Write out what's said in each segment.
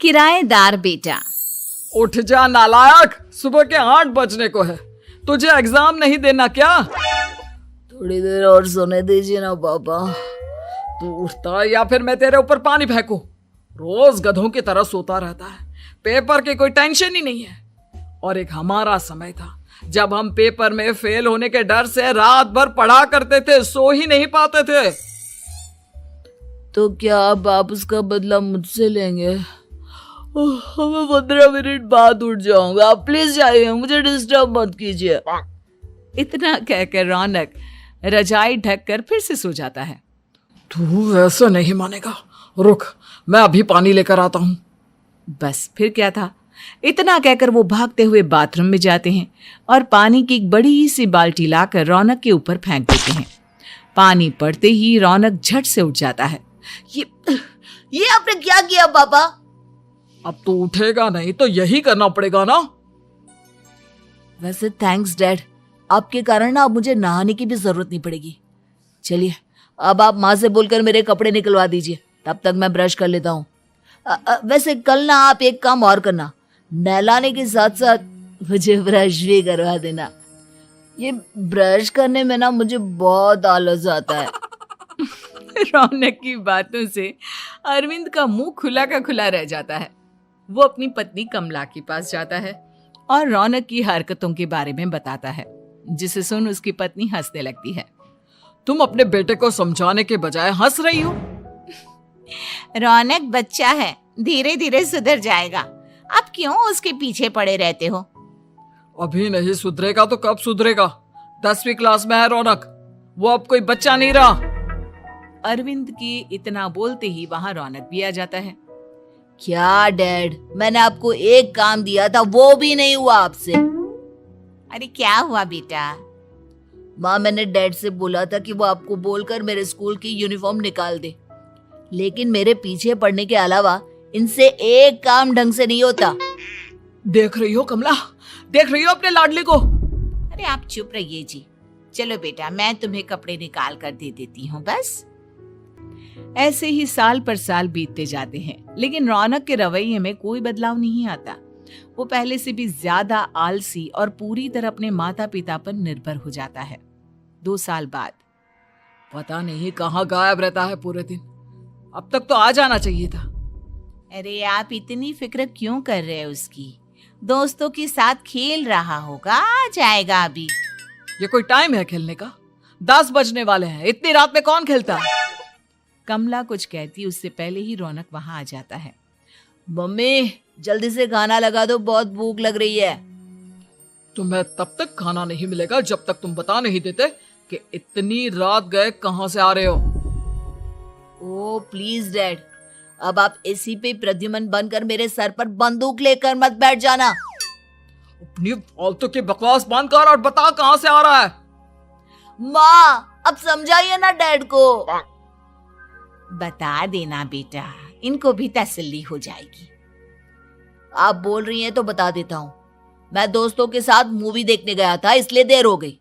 किराएदार बेटा। उठ जा नालायक, सुबह के 8 बजने को है, तुझे एग्जाम नहीं देना क्या? थोड़ी देर और सोने दीजिए ना पापा। तू उठता या फिर मैं तेरे ऊपर पानी फेंकूं? रोज गधों की तरह सोता रहता है, पेपर की कोई टेंशन ही नहीं है। और एक हमारा समय था जब हम पेपर में फेल होने के डर से रात भर पढ़ा करते थे, सो ही नहीं पाते थे। तो क्या आप उसका बदला मुझसे लेंगे? मैं 15 मिनट बाद उठ जाऊंगा, आप प्लीज जाइए, मुझे डिस्टर्ब मत कीजिए। इतना कहकर रौनक रजाई ढककर फिर से सो जाता है। तू ऐसा नहीं मानेगा, रुक मैं अभी पानी लेकर आता हूं। बस फिर क्या था, इतना कहकर वो भागते हुए बाथरूम में जाते हैं और पानी की एक बड़ी सी बाल्टी लाकर रौनक के ऊपर फेंक देते हैं। पानी पड़ते ही रौनक झट से उठ जाता है। ये आपने क्या किया पापा? अब तो उठेगा नहीं तो यही करना पड़ेगा ना। वैसे थैंक्स डैड, आपके कारण ना अब मुझे नहाने की भी जरूरत नहीं पड़ेगी। चलिए अब आप माँ से बोलकर मेरे कपड़े निकलवा दीजिए, तब तक मैं ब्रश कर लेता हूँ। वैसे कल ना आप एक काम और करना, नहलाने के साथ साथ मुझे ब्रश भी करवा देना। ये ब्रश करने में ना मुझे बहुत आलस आता है। रौनक की बातों से अरविंद का मुंह खुला का खुला रह जाता है। वो अपनी पत्नी कमला के पास जाता है और रौनक की हरकतों के बारे में बताता है, जिसे सुन उसकी पत्नी हंसने लगती है। तुम अपने बेटे को समझाने के बजाय हंस रही हो। रौनक बच्चा है, धीरे धीरे सुधर जाएगा, आप क्यों उसके पीछे पड़े रहते हो? अभी नहीं सुधरेगा तो कब सुधरेगा? 10वीं क्लास में है रौनक, वो अब कोई बच्चा नहीं रहा। अरविंद की इतना बोलते ही वहां रौनक भी आ जाता है। क्या डैड, मैंने आपको एक काम दिया था, वो भी नहीं हुआ आपसे। अरे क्या हुआ बेटा? माँ, मैंने डैड से बोला था कि वो आपको बोलकर मेरे स्कूल की यूनिफॉर्म निकाल दे, लेकिन मेरे पीछे पड़ने के अलावा इनसे एक काम ढंग से नहीं होता। देख रही हो कमला, देख रही हो अपने लाडले को? अरे आप चुप रहिए जी। चलो बेटा, मैं तुम्हें कपड़े निकाल कर दे देती हूँ। बस ऐसे ही साल पर साल बीतते जाते हैं, लेकिन रौनक के रवैये में कोई बदलाव नहीं आता। वो पहले से भी ज्यादा आलसी और पूरी तरह अपने माता पिता पर निर्भर हो जाता है। 2 साल बाद पता नहीं कहाँ गायब रहता है पूरे दिन, अब तक तो आ जाना चाहिए था। अरे आप इतनी फिक्र क्यों कर रहे हैं उसकी? दोस्तों के साथ खेल रहा होगा, आ जाएगा अभी। ये कोई टाइम है खेलने का? 10 बजने वाले हैं, इतनी रात में कौन खेलता है? कमला कुछ कहती उससे पहले ही रौनक वहां आ जाता है। मम्मी जल्दी से खाना लगा दो, बहुत भूख लग रही है। तुम्हें तब तक खाना नहीं मिलेगा जब तक तुम बता नहीं देते कि इतनी रात गए कहां से आ रहे हो। ओ प्लीज डैड, अब आप एसी पे प्रद्युमन बनकर मेरे सर पर बंदूक लेकर मत बैठ जाना। अपनी फालतू की बकवास बंद कर और बता कहां से आ रहा है। माँ अब समझाइए ना डैड को। बता देना बेटा, इनको भी तसल्ली हो जाएगी। आप बोल रही हैं तो बता देता हूँ, मैं दोस्तों के साथ मूवी देखने गया था, इसलिए देर हो गई।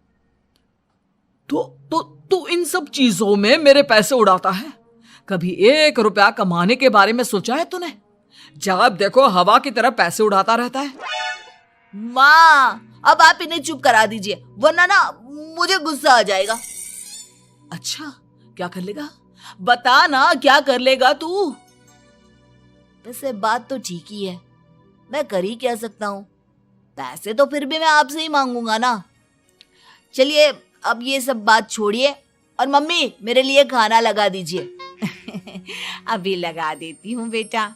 तो इन सब चीजों में मेरे पैसे उड़ाता है? कभी 1 रुपया कमाने के बारे में सोचा है तूने? जब देखो हवा की तरह पैसे उड़ाता रहता है। माँ अब आप इन्हें चुप करा दीजिए, वरना ना मुझे गुस्सा आ जाएगा। अच्छा क्या कर लेगा? बता ना क्या कर लेगा तू? वैसे बात तो ठीक ही है, मैं कर ही क्या सकता हूँ, पैसे तो फिर भी मैं आपसे ही मांगूंगा ना। चलिए अब ये सब बात छोड़िए और मम्मी मेरे लिए खाना लगा दीजिए। अभी लगा देती हूँ बेटा।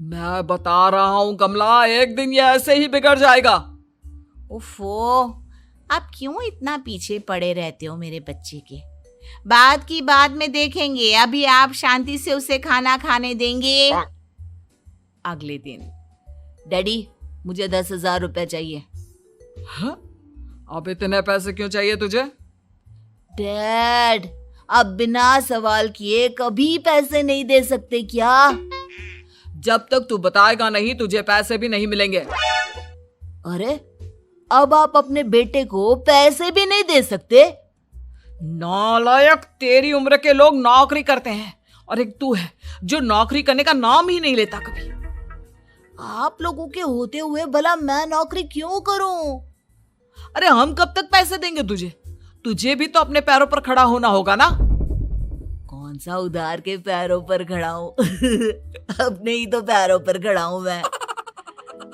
मैं बता रहा हूँ कमला, एक दिन ये ऐसे ही बिगड़ जाएगा। ओफो, आप क्यों इतना पीछे पड़े रहते हो मेरे बच्चे के? बात की बाद में देखेंगे, अभी आप शांति से उसे खाना खाने देंगे। अगले दिन डैडी मुझे 10,000 रुपए चाहिए। हाँ? अब इतने पैसे क्यों चाहिए तुझे? डैड आप बिना सवाल किए कभी पैसे नहीं दे सकते क्या? जब तक तू बताएगा नहीं तुझे पैसे भी नहीं मिलेंगे। अरे अब आप अपने बेटे को पैसे भी नहीं दे सकते? नालायक, तेरी उम्र के लोग नौकरी करते हैं और एक तू है जो नौकरी करने का नाम ही नहीं लेता कभी। आप लोगों के होते हुए भला मैं नौकरी क्यों करूं? अरे हम कब तक पैसे देंगे तुझे? तुझे भी तो अपने पैरों पर खड़ा होना होगा ना। कौन सा उधार के पैरों पर खड़ा हूं? अपने ही तो पैरों पर खड़ा हूं मैं।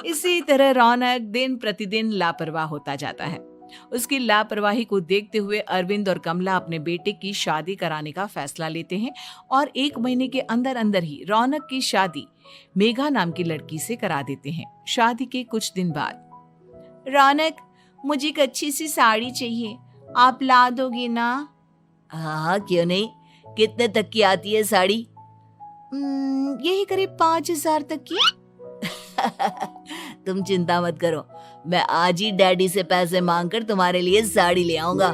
इसी तरह रौनक दिन प्रतिदिन लापरवाह होता जाता है। उसकी लापरवाही को देखते हुए अरविंद और कमला अपने बेटे की शादी कराने का फैसला लेते हैं और 1 महीने के अंदर अंदर ही रौनक की शादी मेघा नाम की लड़की से करा देते हैं। शादी के कुछ दिन बाद, रौनक मुझे एक अच्छी सी साड़ी चाहिए, आप ला दोगे ना? हाँ, क्यों नहीं। कितने तक की आती है साड़ी? यही करीब 5,000 तक की। तुम चिंता मत करो, मैं आज ही डैडी से पैसे मांगकर तुम्हारे लिए साड़ी ले आऊंगा।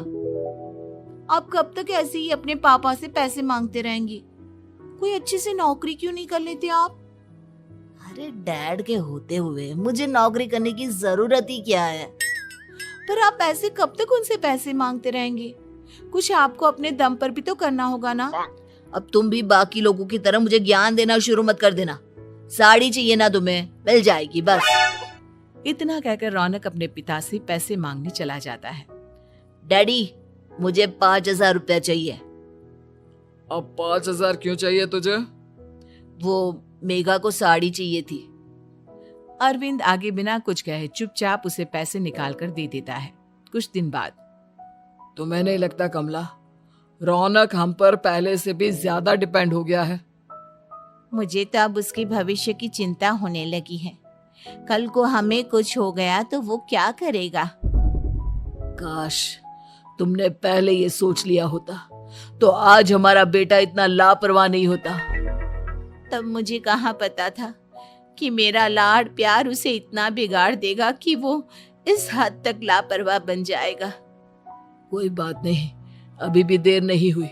आप कब तक ऐसे ही अपने पापा से पैसे मांगते रहेंगे? कोई अच्छी सी नौकरी क्यों नहीं कर लेते आप? अरे डैड के होते हुए मुझे नौकरी करने की जरूरत ही क्या है? पर आप ऐसे कब तक उनसे पैसे मांगते रहेंगे? कुछ आपको अपने दम पर भी तो करना होगा ना। अब तुम भी बाकी लोगों की तरह मुझे ज्ञान देना शुरू मत कर देना। साड़ी चाहिए ना तुम्हें, मिल जाएगी बस। इतना कहकर रौनक अपने पिता से पैसे मांगने चला जाता है। डैडी, मुझे 5,000 रुपया चाहिए। अब 5,000 क्यों चाहिए तुझे? वो मेघा को साड़ी चाहिए थी। अरविंद आगे बिना कुछ कहे चुपचाप उसे पैसे निकाल कर दे देता है। कुछ दिन बाद, तुम्हें नहीं लगता कमला, रौनक हम पर पहले से भी ज्यादा डिपेंड हो गया है? मुझे तो अब उसके भविष्य की चिंता होने लगी है। कल को हमें कुछ हो गया तो वो क्या करेगा? काश तुमने पहले ये सोच लिया होता तो आज हमारा बेटा इतना लापरवाह नहीं होता। तब मुझे कहाँ पता था कि मेरा लाड़ प्यार उसे इतना बिगाड़ देगा कि वो इस हद तक लापरवाह बन जाएगा। कोई बात नहीं, अभी भी देर नहीं हुई।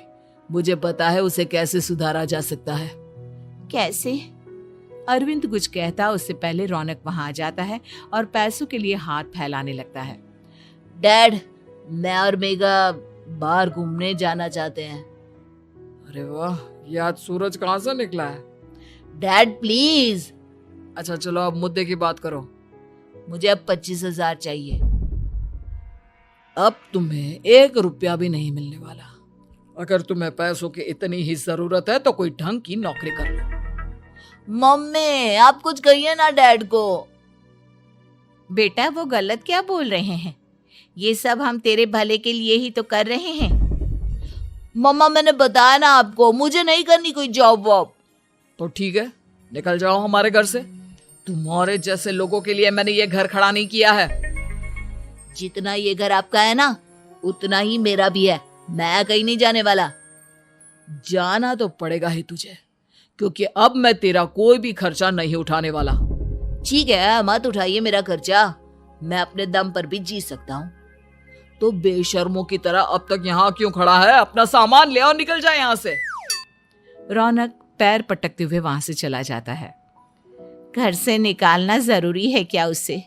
मुझे पता है उसे कैसे सुधारा जा सकता है। कैसे? अरविंद कुछ कहता उससे पहले रौनक वहां आ जाता है और पैसों के लिए हाथ फैलाने लगता है। डैड, मैं और मेघा बाहर घूमने जाना चाहते हैं। अरे वाह, ये आज सूरज कहाँ से निकला है? Dad please. अच्छा चलो अब मुद्दे की बात करो। मुझे अब 25,000 चाहिए। अब तुम्हें 1 रुपया भी नहीं मिलने वाला। अगर तुम्हें पैसों की इतनी ही जरूरत है तो कोई ढंग की नौकरी कर लो। मम्मी, आप कुछ कहिए ना डैड को। बेटा, वो गलत क्या बोल रहे हैं? ये सब हम तेरे भले के लिए ही तो कर रहे हैं। मम्मा, मैंने बताया ना आपको, मुझे नहीं करनी कोई जॉब वॉब। तो ठीक है, निकल जाओ हमारे घर से। तुम्हारे जैसे लोगों के लिए मैंने ये घर खड़ा नहीं किया है। जितना ये घर आपका है ना, उतना ही मेरा भी है। मैं कहीं नहीं जाने वाला। जाना तो पड़ेगा ही तुझे, क्योंकि अब मैं तेरा कोई भी खर्चा नहीं उठाने वाला। ठीक है, मत उठाइए मेरा खर्चा, मैं अपने दम पर भी जी सकता हूँ। तो बेशर्मों की तरह अब तक यहाँ क्यों खड़ा है? अपना सामान ले और निकल जाए यहाँ से। रौनक पैर पटकते हुए वहां से चला जाता है। घर से निकालना जरूरी है क्या उसे?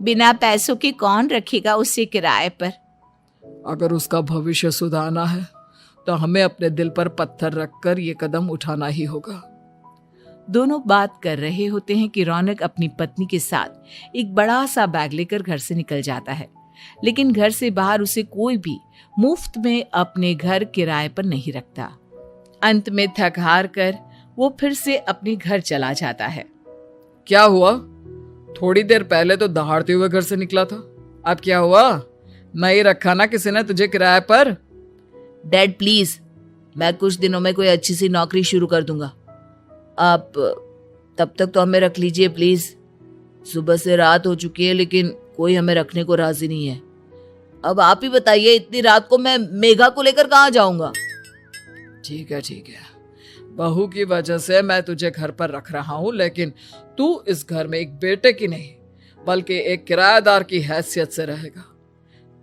बिना पैसों के कौन रखेगा उसे किराए पर? अगर उसका भविष्य सुधारना है तो हमें अपने दिल पर पत्थर रखकर ये कदम उठाना ही होगा। दोनों बात कर रहे होते हैं कि रौनक अपनी पत्नी के साथ एक बड़ा सा बैग लेकर घर से निकल जाता है, लेकिन घर से बाहर उसे कोई भी मुफ्त में अपने घर किराए पर नहीं रखता। अंत में थक हार कर वो फिर से अपने घर चला जाता है। क्या हुआ? थोड़ी देर पहले तो दहाड़ते हुए घर से निकला था, अब क्या हुआ? नहीं रखा ना किसी ने तुझे किराए पर? डैड प्लीज, मैं कुछ दिनों में कोई अच्छी सी नौकरी शुरू कर दूंगा। आप तब तक तो हमें रख लीजिए प्लीज। सुबह से रात हो चुकी है लेकिन कोई हमें रखने को राजी नहीं है। अब आप ही बताइए, इतनी रात को मैं मेघा को लेकर कहाँ जाऊंगा? ठीक है ठीक है, बहू की वजह से मैं तुझे घर पर रख रहा हूँ, लेकिन तू इस घर में एक बेटे की नहीं बल्कि एक किराएदार की हैसियत से रहेगा।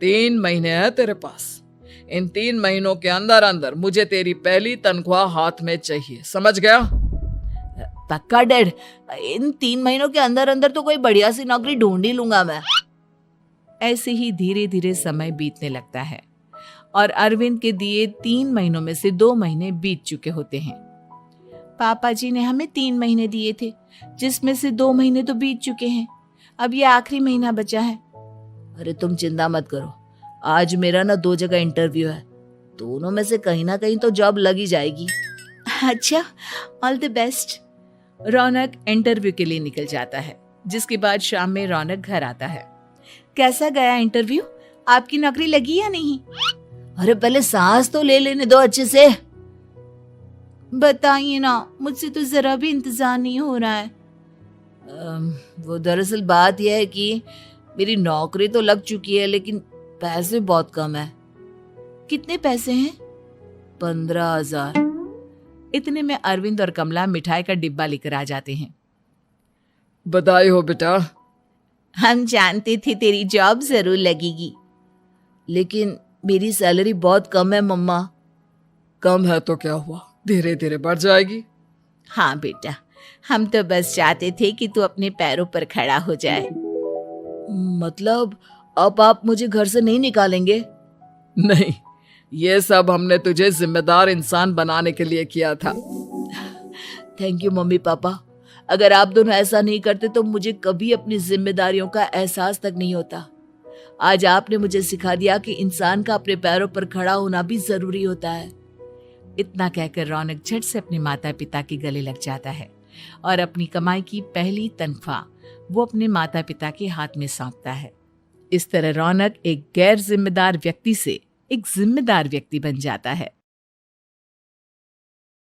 3 महीने है तेरे पास। इन 3 महीनों के अंदर अंदर मुझे तेरी पहली तनख्वाह हाथ में चाहिए, समझ गया? पक्का डैड, इन 3 महीनों के अंदर अंदर तो कोई बढ़िया सी नौकरी ढूंढ ही लूंगा मैं। ऐसे ही धीरे धीरे समय बीतने लगता है और अरविंद के दिए 3 महीनों में से 2 महीने बीत चुके होते हैं। पापा जी ने हमें 3 महीने दिए थे, जिसमें से 2 महीने तो बीत चुके हैं। अब ये आखिरी महीना बचा है। अरे तुम चिंता मत करो, आज मेरा ना 2 जगह इंटरव्यू है, दोनों में से कहीं ना कहीं तो जॉब लग ही जाएगी। अच्छा, all the best. Raunak interview के लिए निकल जाता है, जिसके बाद शाम में रौनक घर आता है। कैसा गया इंटरव्यू? आपकी नौकरी लगी या नहीं? अरे पहले सांस तो ले लेने दो अच्छे से। बताइए ना, मुझसे तो जरा भी इंतजार नहीं हो रहा है। वो दरअसल बात यह है कि मेरी नौकरी तो लग चुकी है, लेकिन पैसे बहुत कम है। कितने पैसे हैं? 15,000। इतने में अरविंद और कमला मिठाई का डिब्बा लेकर आ जाते हैं। बधाई हो बेटा। हम जानते थे तेरी जॉब जरूर लगेगी। लेकिन मेरी सैलरी बहुत कम है मम्मा। कम है तो क्या हुआ, धीरे धीरे बढ़ जाएगी। हाँ बेटा, हम तो बस चाहते थे कि तू अपने पैरों पर खड़ा हो जाए। मतलब अब आप मुझे घर से नहीं निकालेंगे? नहीं, ये सब हमने तुझे जिम्मेदार इंसान बनाने के लिए किया था। Thank you mummy papa. अगर आप दोनों ऐसा नहीं करते तो मुझे कभी अपनी जिम्मेदारियों का एहसास तक नहीं होता। आज आपने मुझे सिखा दिया कि इंसान का अपने पैरों पर खड़ा होना भी जरूरी होता है। इतना कहकर रौनक झट से अपने माता पिता के गले लग जाता है और अपनी कमाई की पहली तनख्वाह वो अपने माता पिता के हाथ में सौंपता है। इस तरह रौनक एक गैर जिम्मेदार व्यक्ति से एक जिम्मेदार व्यक्ति बन जाता है।